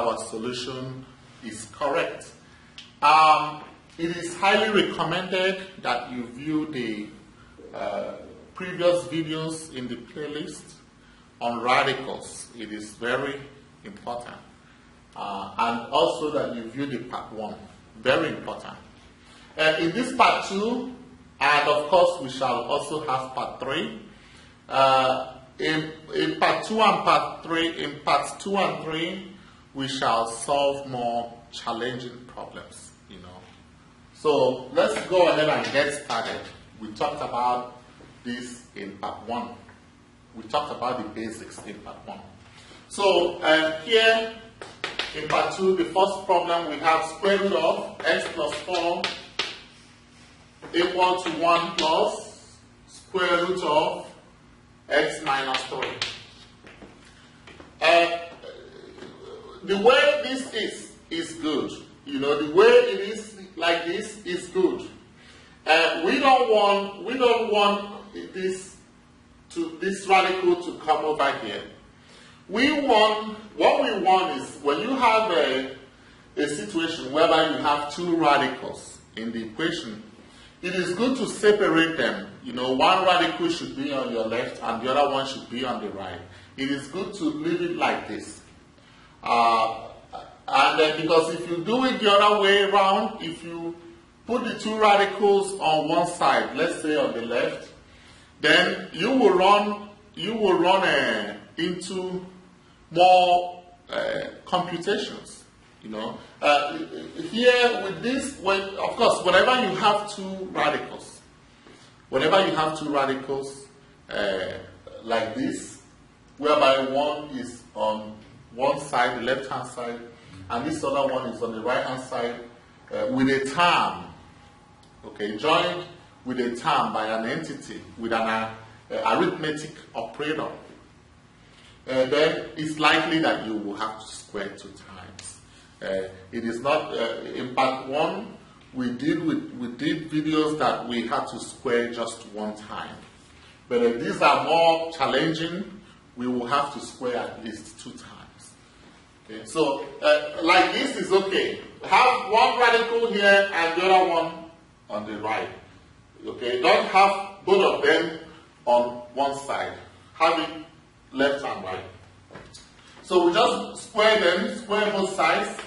our solution is correct. It is highly recommended that you view the previous videos in the playlist on radicals. It is very important. And also that you view the part 1. Very important. In this part 2, and of course we shall also have part 3. In part 2 and part 3, in parts 2 and 3, we shall solve more challenging problems, you know. So let's go ahead and get started. We talked about this in part 1. We talked about the basics in part 1. So here in part 2, the first problem, we have square root of x plus 4 equal to 1 plus square root of x minus 3. The way this is good. You know, the way it is like this is good. We don't want this radical to come over here. What we want is when you have a situation whereby you have two radicals in the equation, it is good to separate them. You know, one radical should be on your left and the other one should be on the right. It is good to leave it like this. And then because if you do it the other way around, if you put the two radicals on one side, let's say on the left, then you will run into more computations. You know, here with this, of course, whenever you have two radicals, like this, whereby one is on one side, the left-hand side, and this other one is on the right-hand side, with a term, okay, joined with a term by an entity with an arithmetic operator, then it's likely that you will have to square 2 times. It is not in part 1 we did videos that we had to square just 1 time, but if these are more challenging, we will have to square at least 2 times. Okay, so like this is okay. Have one radical here and the other one on the right. Okay, don't have both of them on one side. Have it left and right. So we just square both sides.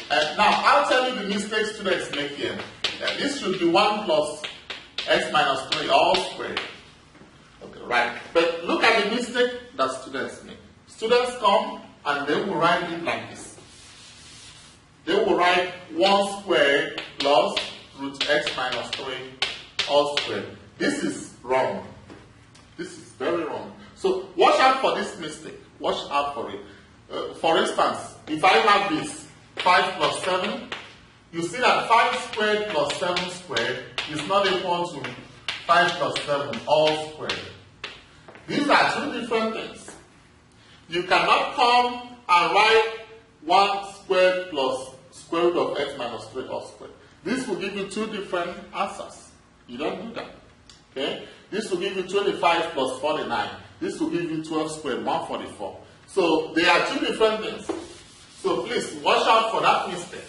Now, I'll tell you the mistakes students make here. This should be 1 plus x minus 3 all squared. Okay, right. But look at the mistake that students make. Students come and they will write it like this. They will write 1 squared plus root x minus 3 all squared. This is wrong. This is very wrong. So watch out for this mistake. Watch out for it. For instance, if I have this 5 plus 7, you see that 5 squared plus 7 squared is not equal to 5 plus 7 all squared. These are 2 different things. You cannot come and write 1 squared plus square root of x minus 3 all squared. This will give you 2 different answers. You don't do that. Okay? This will give you 25 plus 49. This will give you 12 squared, 144. So they are 2 different things. So please watch out for that mistake.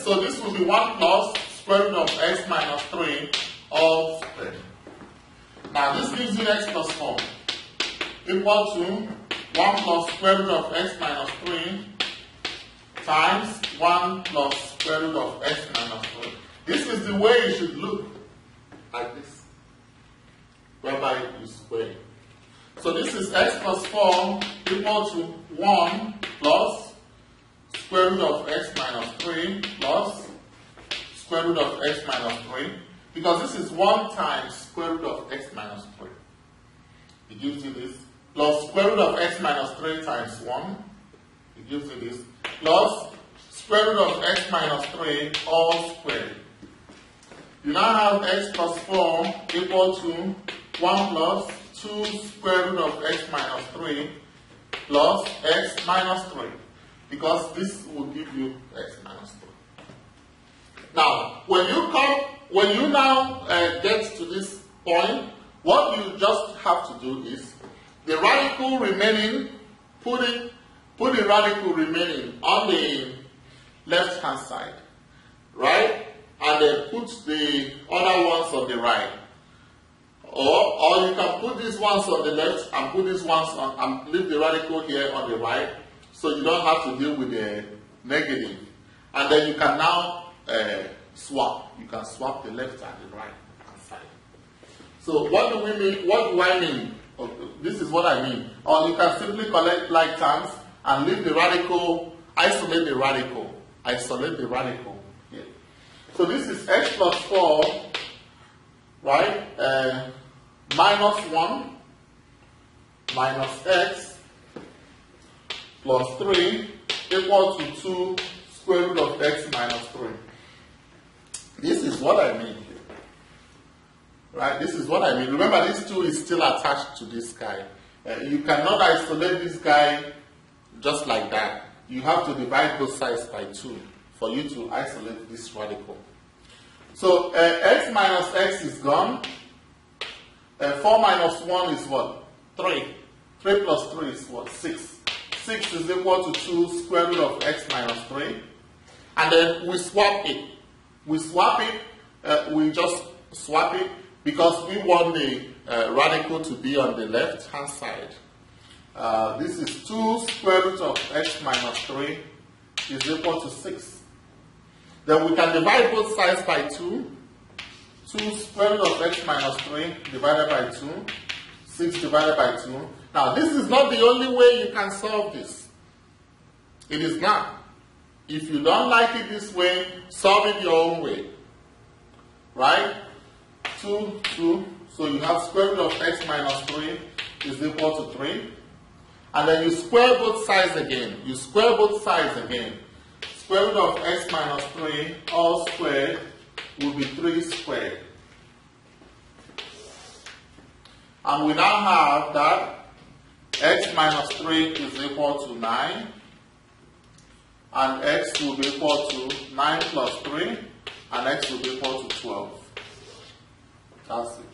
So this will be 1 plus square root of x minus 3 all squared. Now this gives you x plus 4 equal to 1 plus square root of x minus 3 times 1 plus square root of x minus 3. This is the way it should look, like this, whereby you square it. So this is x plus 4 equal to 1 plus square root of x minus 3 plus square root of x minus 3, because this is 1 times square root of x minus 3. It gives you this, plus square root of x minus 3 times 1. It gives you this, plus square root of x minus 3 all squared. You now have x plus 4 equal to 1 plus 2 square root of x minus 3 plus x minus 3, because this will give you x minus 3. Now, when you now get to this point, what you just have to do is the radical remaining, put it put the radical remaining on the left hand side, right? And then put the other ones on the right. Or you can put these ones on the left and put these ones on, and leave the radical here on the right, so you don't have to deal with the negative. And then you can now swap. You can swap the left and the right hand side. So what do we mean? What do I mean? This is what I mean. Or you can simply collect like terms and leave the radical, isolate the radical. Isolate the radical here. So this is x plus 4, right? Minus 1 minus x plus 3 equal to 2 square root of x minus 3. This is what I mean here. Right? This is what I mean. Remember, this 2 is still attached to this guy. You cannot isolate this guy just like that. You have to divide both sides by 2 for you to isolate this radical. So x minus x is gone. 4 minus 1 is what? 3. 3 plus 3 is what? 6. 6 is equal to 2 square root of x minus 3. And then we swap it. We swap it, we just swap it because we want the radical to be on the left hand side. This is 2 square root of x minus 3 is equal to 6. Then we can divide both sides by 2. 2 square root of x minus 3 divided by 2. 6 divided by 2. Now, this is not the only way you can solve this. It is not. If you don't like it this way, solve it your own way. Right? 2, 2. So you have square root of x minus 3 is equal to 3. And then you square both sides again. You square both sides again. Square root of x minus 3 all squared will be 3 squared. And we now have that x minus 3 is equal to 9. And x will be equal to 9 plus 3. And x will be equal to 12. That's it.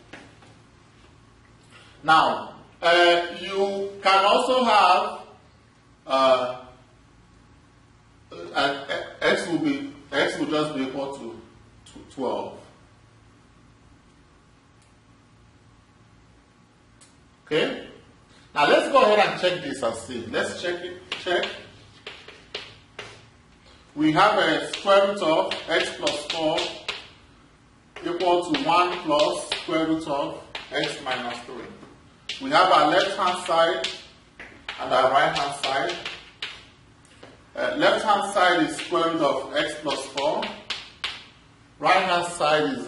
Now, you can also have x will just be equal to 12. Okay? Now let's go ahead and check this and see. Let's check it. Check. We have a square root of x plus 4 equal to 1 plus square root of x minus 3. We have our left hand side and our right hand side. Left hand side is square root of x plus 4. Right hand side is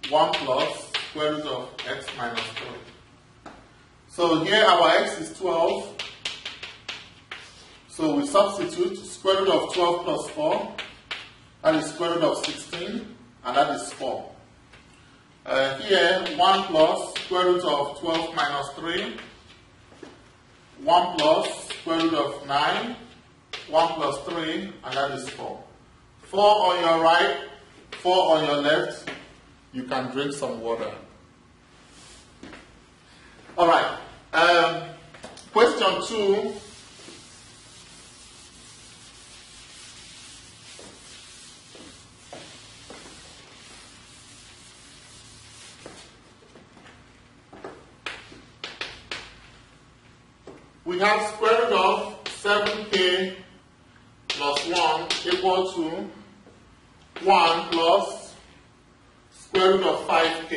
1 plus square root of x minus 3. So here our x is 12. So we substitute square root of 12 plus 4. That is square root of 16. And that is 4. Here 1 plus square root of 12 minus 3. 1 plus square root of 9. 1 plus 3. And that is 4. 4 on your right. 4 on your left. You can drink some water. Alright. Question 2. We have square root of 7k plus 1 equal to 1 plus square root of 5k.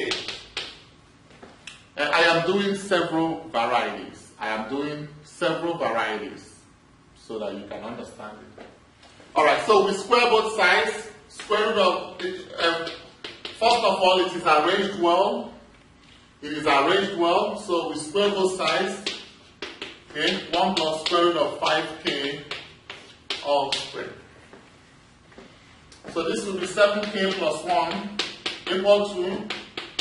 I am doing several varieties. So that you can understand it. Alright, so we square both sides. Square root of, first of all, it is arranged well. So we square both sides. Okay, 1 plus square root of 5k all squared. So this will be 7k plus 1 equal to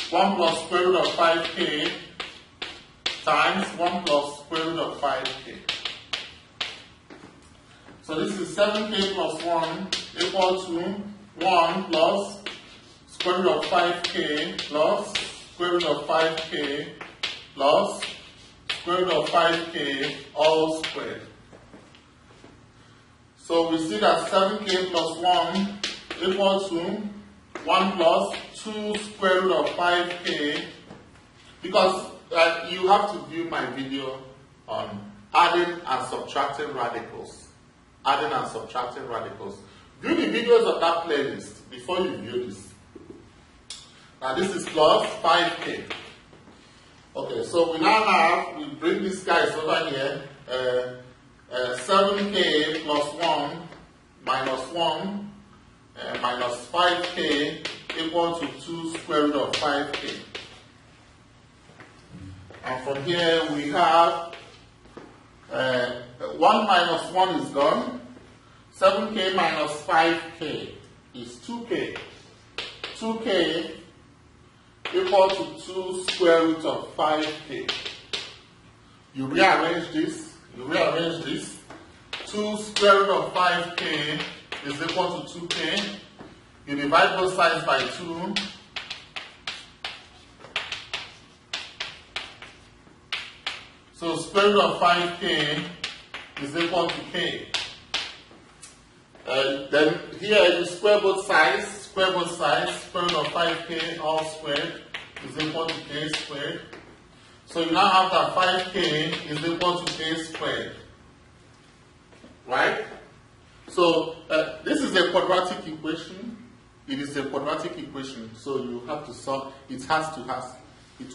1 plus square root of 5k times 1 plus square root of 5k. So this is 7k plus 1 equal to 1 plus square root of 5k plus square root of 5k plus square root of 5k all squared. So we see that 7k plus 1 equals to 1 plus 2 square root of 5k, because you have to view my video on adding and subtracting radicals. Adding and subtracting radicals. View the videos of that playlist before you view this. Now this is plus 5k. Okay, so we now have, we bring these guys over here, 7k plus 1 minus 1 minus 5k equal to 2 square root of 5k. And from here we have 1 minus 1 is gone. 7k minus 5k is 2k. 2k equal to 2 square root of 5k. You rearrange this. 2 square root of 5k is equal to 2k. You divide both sides by 2. So square root of 5k is equal to k. Then here you square both sides. Square root of 5k all squared is equal to k squared. So you now have that 5k is equal to k squared. Right? So this is a quadratic equation. It is a quadratic equation. So you have to solve. It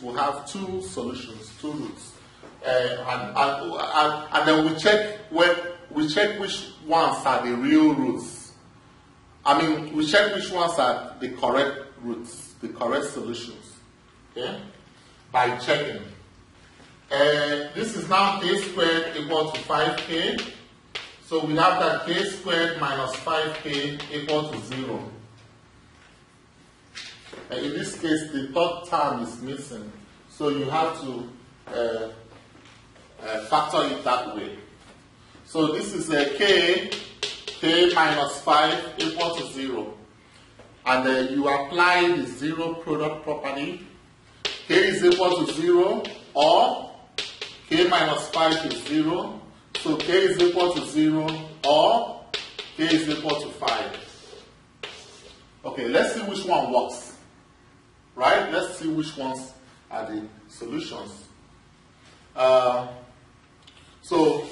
will have two solutions, two roots. And then we check which ones are the real roots. We check which ones are the correct roots, the correct solutions. Okay? By checking. This is now k squared equal to 5k. So we have that k squared minus 5k equal to 0. In this case, the third term is missing. So you have to factor it that way. So this is a k minus 5 equal to 0. And you apply the zero product property. K is equal to 0 or k minus 5 is 0. So k is equal to 0 or k is equal to 5. Okay, let's see which one works. Right? Let's see which ones are the solutions. So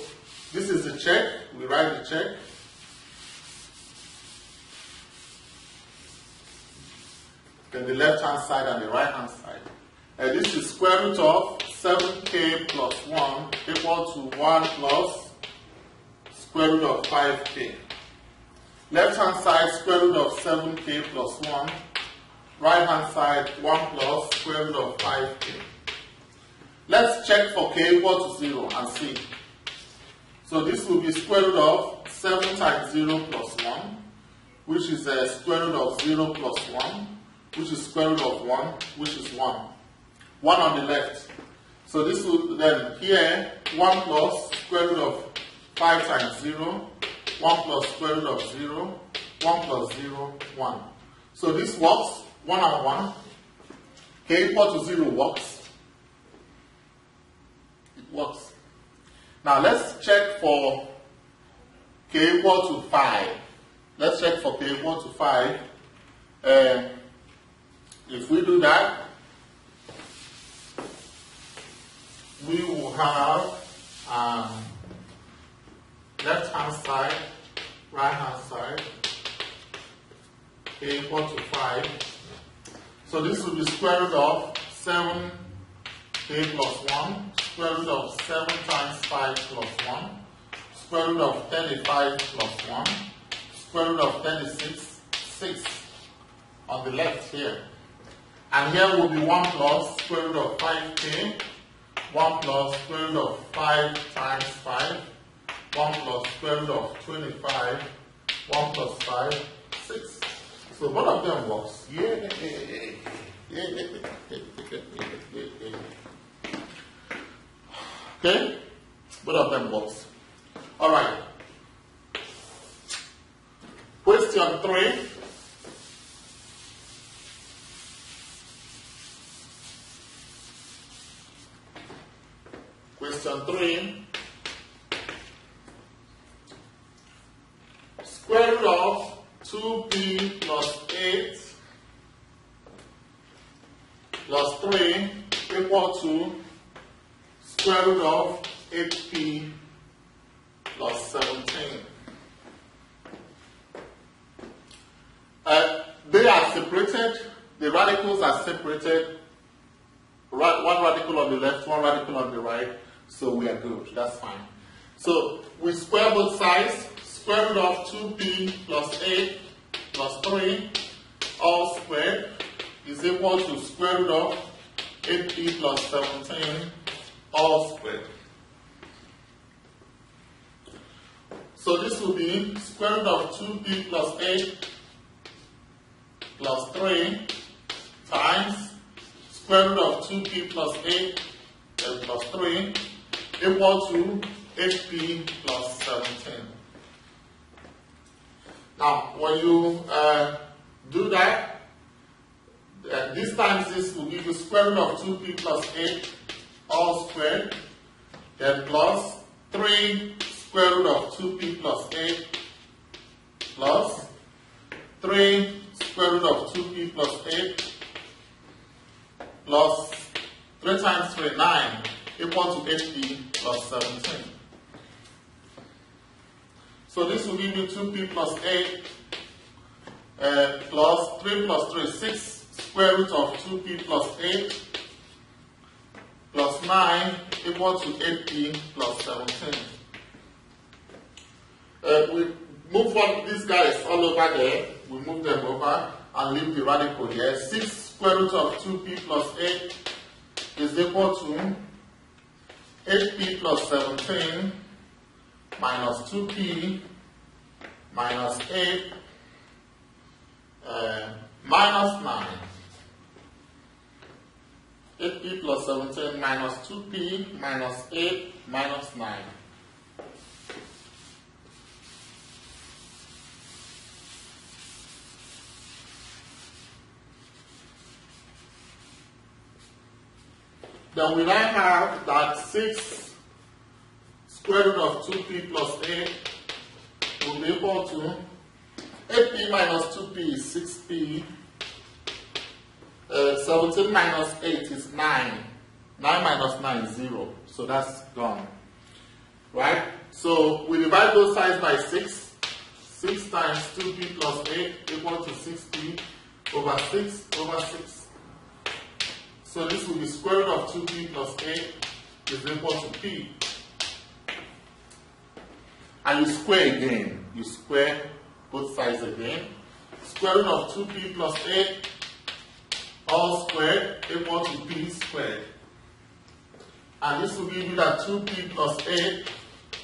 this is the check. We write the check. Then the left hand side and the right hand side. This is square root of 7k plus 1 equal to 1 plus square root of 5k. Left hand side square root of 7k plus 1. Right hand side 1 plus square root of 5k. Let's check for k equal to 0 and see. So this will be square root of 7 times 0 plus 1, which is square root of 0 plus 1, which is square root of 1, which is 1. 1 on the left. So this will then here 1 plus square root of 5 times 0, 1 plus square root of 0, 1 plus 0, 1. So this works, 1 and 1. K equal to 0 works. It works. Now let's check for k equal to 5. Let's check for k equal to 5. If we do that, we will have left hand side, right hand side, k equal to 5. So this will be square root of 7k plus 1, square root of 7 times 5 plus 1, square root of 35 plus 1, square root of 36, 6 on the left here. And here will be 1 plus square root of 5k, 1 plus square root of 5 times 5, 1 plus square root of 25, 1 plus 5, 6. So both of them works. Yeah. Okay? Both of them works. Alright. Question 3. Question 3. square root of 2p plus 8 plus 3 equal to square root of 8p plus 17. They are separated, the radicals are separated, one radical on the left, one radical on the right, so we are good, that's fine. So we square both sides, square root of 2p plus 8 plus 3 all squared is equal to square root of 8p plus 17 all squared. So this will be square root of 2p plus 8 plus 3 times square root of 2p plus 8 and plus 3 equal to 8p plus 17. Now, when you do that, this times this will give you square root of 2p plus 8 all squared, then plus 3 square root of 2p plus 8 plus 3 square root of 2p plus 8 plus 3 times 3, 9 equal to 8p plus 17. So this will give you 2p plus 8 plus 3 plus 3, 6 square root of 2p plus 8 plus 9 equal to 8p plus 17. We move on these guys all over there. We move them over and leave the radical here. 6 square root of 2p plus 8 is equal to 8p plus 17 minus 2p minus 8 minus 9. 8p plus 17 minus 2p minus 8 minus 9. Then we now have that 6 square root of 2p plus 8 will be equal to 8p minus 2p is 6p. 17 minus 8 is 9. 9 minus 9 is 0. So that's gone. Right? So we divide those sides by 6. 6 times 2p plus 8 equal to 6p over 6 over 6. So this will be square root of 2p plus 8 is equal to p. And you square again. You square both sides again. Square root of 2p plus 8 all squared equal to p squared. And this will give you that 2p plus 8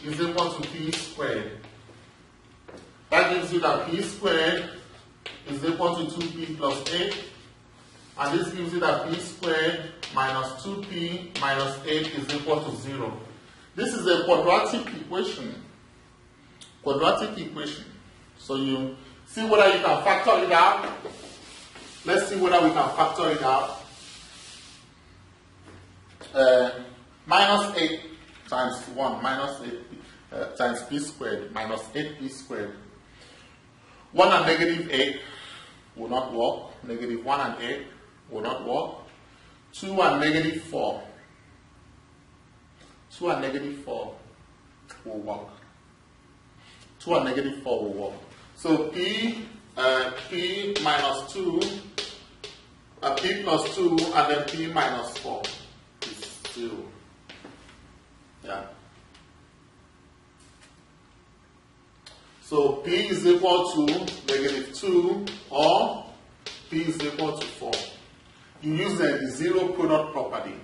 is equal to p squared. That gives you that p squared is equal to 2p plus 8. And this gives you that p squared minus 2p minus 8 is equal to 0. This is a quadratic equation. Quadratic equation. So you see whether you can factor it out. Let's see whether we can factor it out. Minus 8 times 1 minus 8 times p squared minus 8p squared. 1 and negative 8 will not work. Negative 1 and 8 will not work. 2 and negative 4. 2 and negative 4 will work. 2 and negative 4 will work. So p minus 2, p plus 2, and then p minus 4 is 0. Yeah. So p is equal to negative 2 or p is equal to 4. You use the zero product property.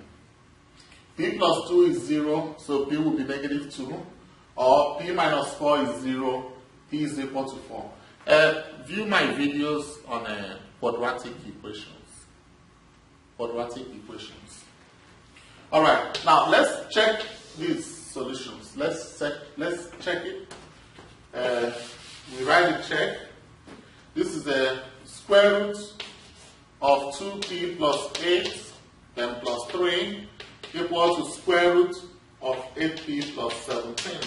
P plus 2 is 0, so p will be negative 2. Or p minus 4 is 0, p is equal to 4. View my videos on quadratic equations. Quadratic equations. Alright, now let's check these solutions. Let's check it. We write a check. This is the square root of 2p plus 8 then plus 3 equal to square root of 8p plus 17.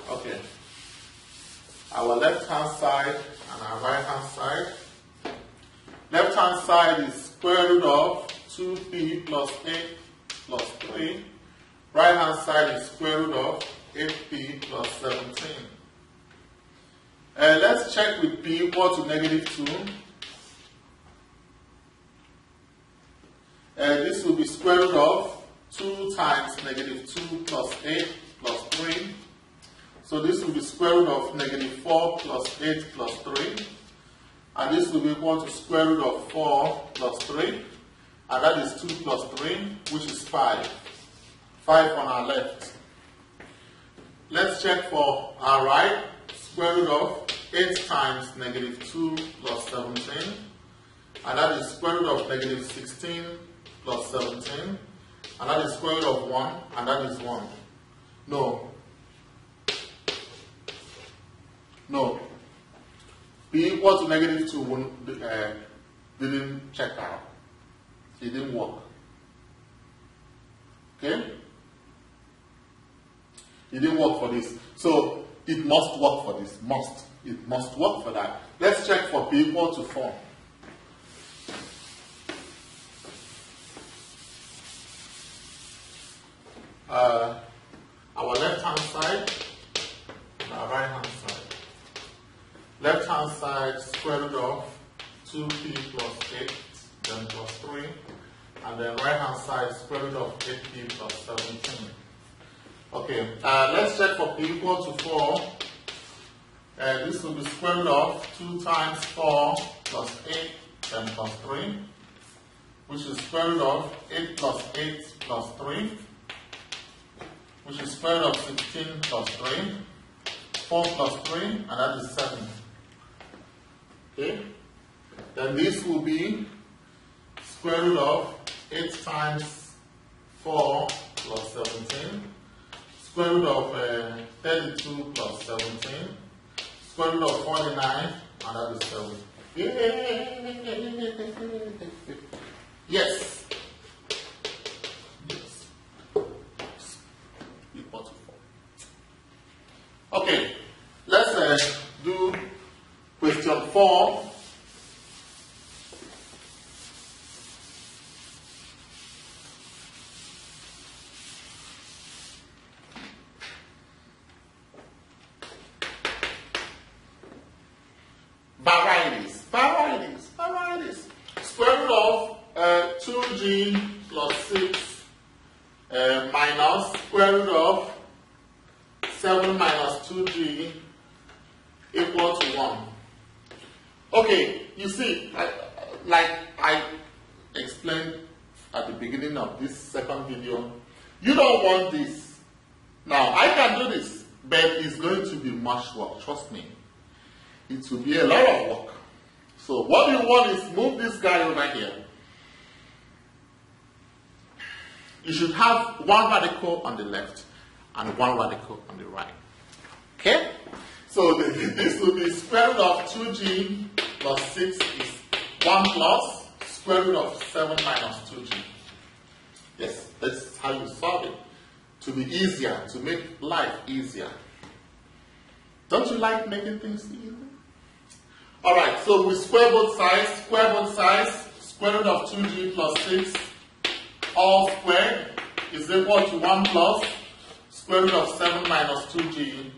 Okay. our left hand side and our right hand side. Left hand side is square root of 2p plus 8 plus 3. Right hand side is square root of 8p plus 17. Let's check with p equal to negative 2. This will be square root of 2 times negative 2 plus 8 plus 3. So this will be square root of negative 4 plus 8 plus 3. And this will be equal to square root of 4 plus 3. And that is 2 plus 3, which is 5. 5 on our left. Let's check for our right. Square root of 8 times negative 2 plus 17. And that is square root of negative 16 plus 17. And that is square root of 1. And that is 1. No. No. P equal to negative 2 didn't check out. It didn't work. Okay? It didn't work for this. So it must work for this. Must. It must work for that. Let's check for P equal to 4. Our left hand side and our right hand side. Left hand side square root of 2p plus 8, then plus 3. And then right hand side square root of 8p plus 17. Okay, let's check for p equal to 4. This will be square root of 2 times 4 plus 8, then plus 3. Which is square root of 8 plus 8 plus 3. Which is square root of 16 plus 3. 4 plus 3, and that is 7. Okay? Then this will be square root of 8 times 4 plus 17. Square root of 32 plus 17. Square root of 49, and that is 7. Yes. Yes. Equal to 4. Okay. Let's do question 4. Varieties. Square root of 2g plus 6 minus square root of 7 minus 2g equal to 1. Okay, you see, like I explained at the beginning of this second video, you don't want this. Now, I can do this, but it's going to be much work, trust me. It will be a lot of work. So what you want is move this guy over here. You should have one radical on the left and one radical on the right. Okay? So this will be square root of 2g plus 6 is 1 plus square root of 7 minus 2g. Yes, that's how you solve it. To be easier, to make life easier. Don't you like making things easier? Alright, so we square both sides, square root of 2g plus 6, all squared, is equal to 1 plus square root of 7 minus 2g,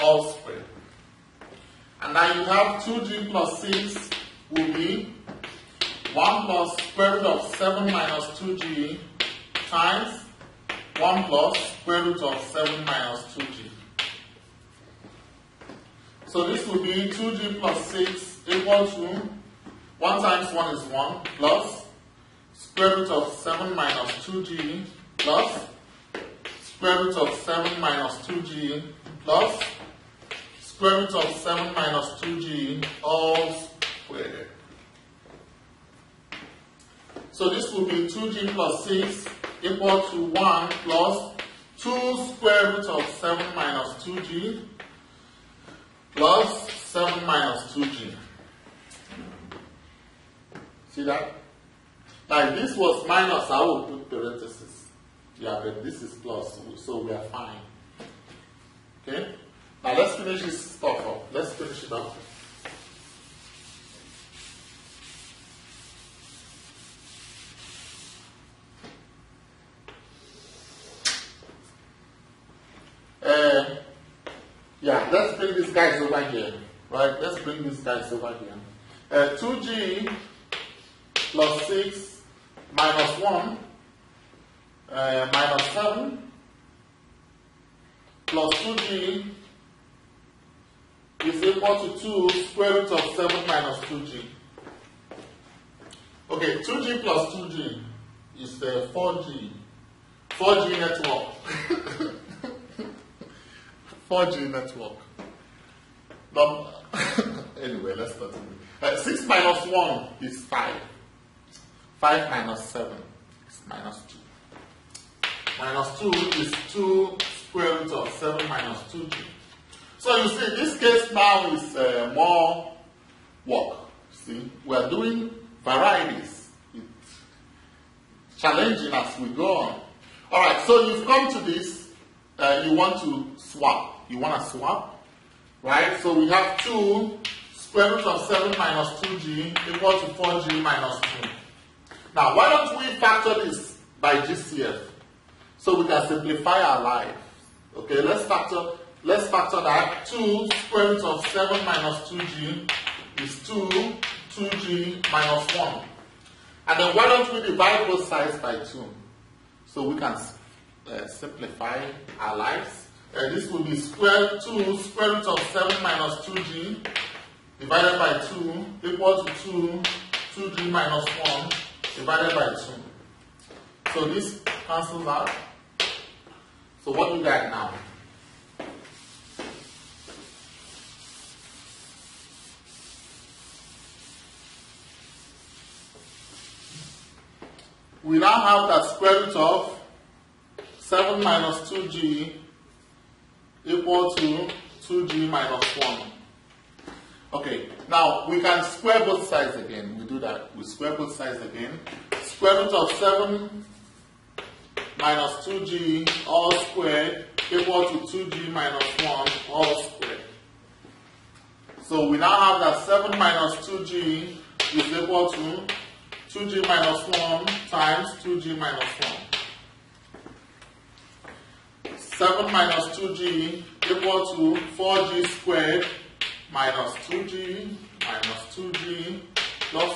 all squared. And now you have 2g plus 6 will be 1 plus square root of 7 minus 2g times 1 plus square root of 7 minus 2g. So this will be 2g plus 6 equal to 1 times 1 is 1 plus square root of 7 minus 2g plus square root of 7 minus 2g plus square root of 7 minus 2g all squared. So this will be 2g plus 6 equal to 1 plus 2 square root of 7 minus 2g plus 7 minus 2g. See that? Now if this was minus, I will put parentheses. Yeah, but this is plus, so we are fine. Okay? Now Now let's finish this stuff up. Let's finish it up. Yeah, let's bring these guys over here. Right, let's bring these guys over here. 2g plus 6 minus 1 minus 7 plus 2g is equal to 2 square root of 7 minus 2g. Okay, 2g plus 2g is 4g. 4g network. 4g network. Anyway, let's continue. 6 minus 1 is 5. 5 minus 7 is minus 2. Minus 2 is 2 square root of 7 minus 2g. So you see, this case now is more work. See, we are doing varieties. It's challenging as we go on. Alright, so you've come to this, you want to swap. You want to swap, right? So we have 2 square root of 7 minus 2g equal to 4g minus 2. Now, why don't we factor this by GCF so we can simplify our life? Okay, let's factor that. 2 square root of 7 minus 2g is 2g minus 1. And then why don't we divide both sides by 2 so we can simplify our lives? This will be 2 square root of 7 minus 2g divided by 2 equal to 2g minus 1 divided by 2. So this cancels out. So what do we got now? We now have that square root of 7 minus 2g equal to 2g minus 1. Okay, now we can square both sides again. We do that. We square both sides again. Square root of 7 minus 2g all squared equal to 2g minus 1 all squared. So we now have that 7 minus 2g is equal to 2g minus 1 times 2g minus 1. 7 minus 2g equal to 4g squared minus 2g minus 2g plus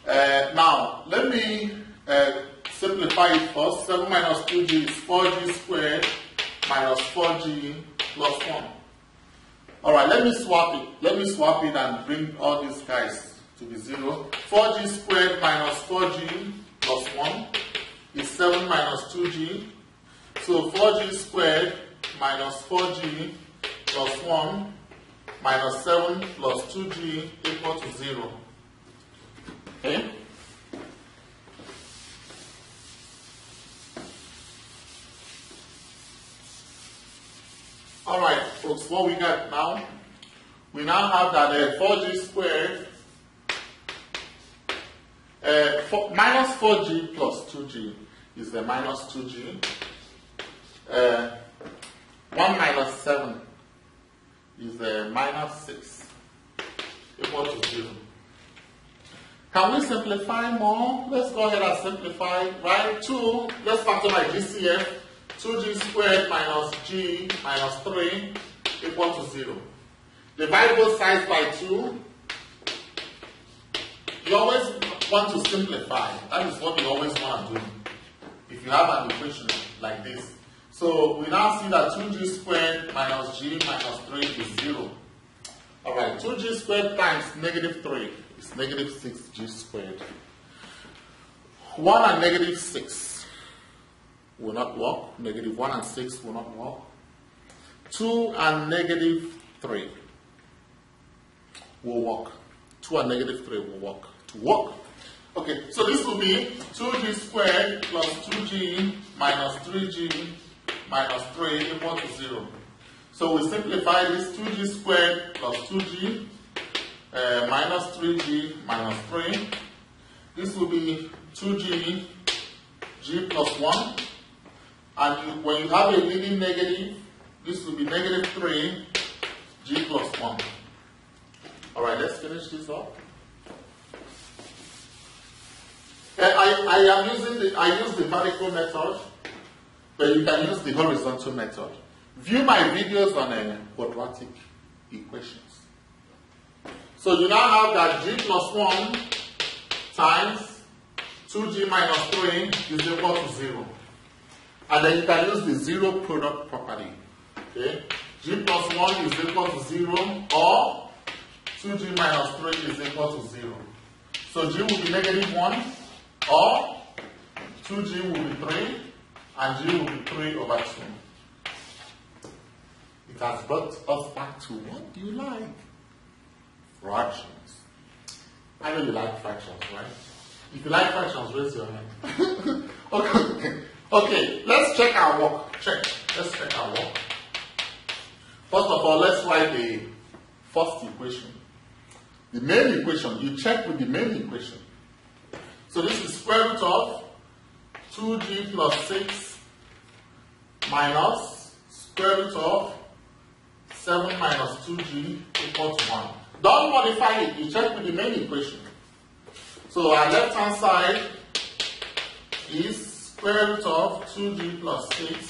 1. Now, let me simplify it first. 7 minus 2g is 4g squared minus 4g plus 1. Alright, let me swap it. Let me swap it and bring all these guys to be 0. 4g squared minus 4g plus 1 is 7 minus 2g. So 4g squared minus 4g plus 1 minus 7 plus 2g equal to 0. Okay? Alright, folks, what we got now? We now have that 4g squared minus 4g plus 2g is the minus 2g. 1 minus 7 is the minus 6 equal to 0. Can we simplify more? Let's go ahead and simplify, right? 2, let's factor by GCF. 2g squared minus g minus 3 equal to 0. Divide both sides by 2. You always want to simplify. That is what you always want to do if you have an equation like this. So we now see that 2g squared minus g minus 3 is 0. Alright, 2g squared times negative 3 is negative 6g squared. 1 and negative 6 will not work. Negative 1 and 6 will not work. 2 and negative 3 will work. 2 and negative 3 will work. To work. Okay, so this will be 2g squared plus 2g minus 3g minus 3 equal to 0. So we simplify this 2g squared plus 2g minus 3g minus 3. This will be 2g g plus 1. And when you have a leading negative, this will be negative 3 g plus 1. Alright, let's finish this up. I use the vertical method, but you can use the horizontal method. View my videos on quadratic equations. So you now have that g plus 1 times 2g minus 3 is equal to 0. And then you can use the zero product property. Okay? G plus 1 is equal to 0, or 2g minus 3 is equal to 0. So g will be negative 1, or 2g will be 3, and g will be 3 over 2. It has brought us back to what do you like? Fractions. I know you like fractions, right? If you like fractions, raise your hand. Okay, let's check our work. Let's check our work. First of all, let's write the first equation. The main equation, you check with the main equation. So this is square root of 2g plus 6 minus square root of 7 minus 2g equal to 1. Don't modify it, you check with the main equation. So our left hand side is square root of 2g plus 6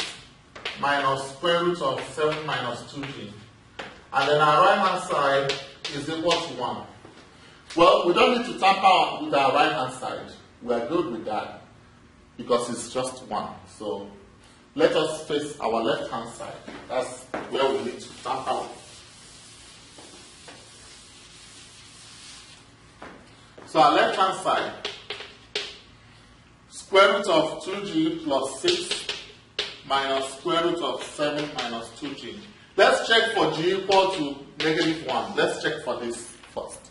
minus square root of 7 minus 2g. And then our right hand side is equal to 1. Well, we don't need to tamper with our right hand side. We are good with that because it's just 1. So let us face our left hand side. That's where we need to tamper with. So our left hand side, square root of 2g plus 6 minus square root of 7 minus 2g. Let's check for g equal to negative 1. Let's check for this first.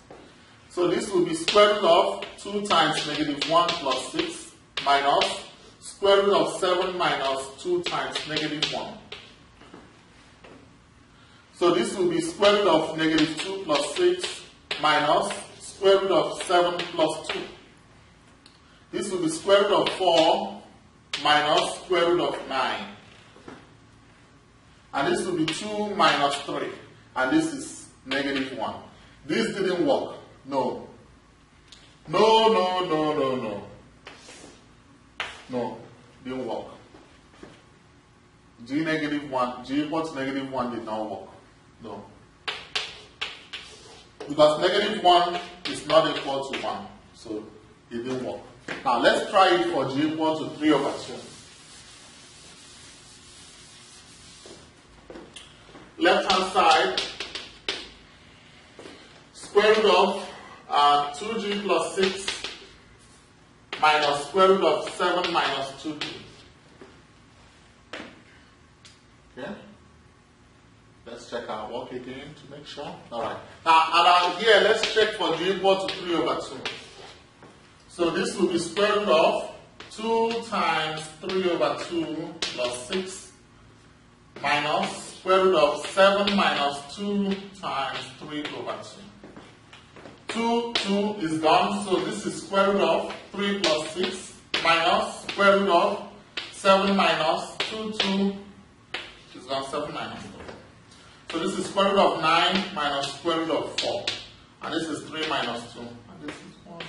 So this will be square root of 2 times negative 1 plus 6 minus square root of 7 minus 2 times negative 1. So this will be square root of negative 2 plus 6 minus square root of 7 plus 2. This will be square root of 4 minus square root of 9. And this will be 2 minus 3. And this is negative 1. This didn't work. No. No, didn't work. G negative 1, G equal to negative 1 did not work. No. Because negative 1 is not equal to 1. So it didn't work. Now let's try it for G equal to 3 over 2. Left hand side, square root of 2g plus 6 minus square root of 7 minus 2g. Okay? Let's check our work again to make sure. Alright. Now around here, let's check for g equal to 3 over 2. So this will be square root of 2 times 3 over 2 plus 6 minus square root of 7 minus 2 times 3 over 2. 2 is gone, so this is square root of 3 plus 6 minus square root of 7 minus 2 is gone, 7 minus 4. So this is square root of 9 minus square root of 4. And this is 3 minus 2. And this is 1.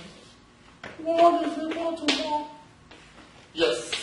1 is equal to 1. Yes.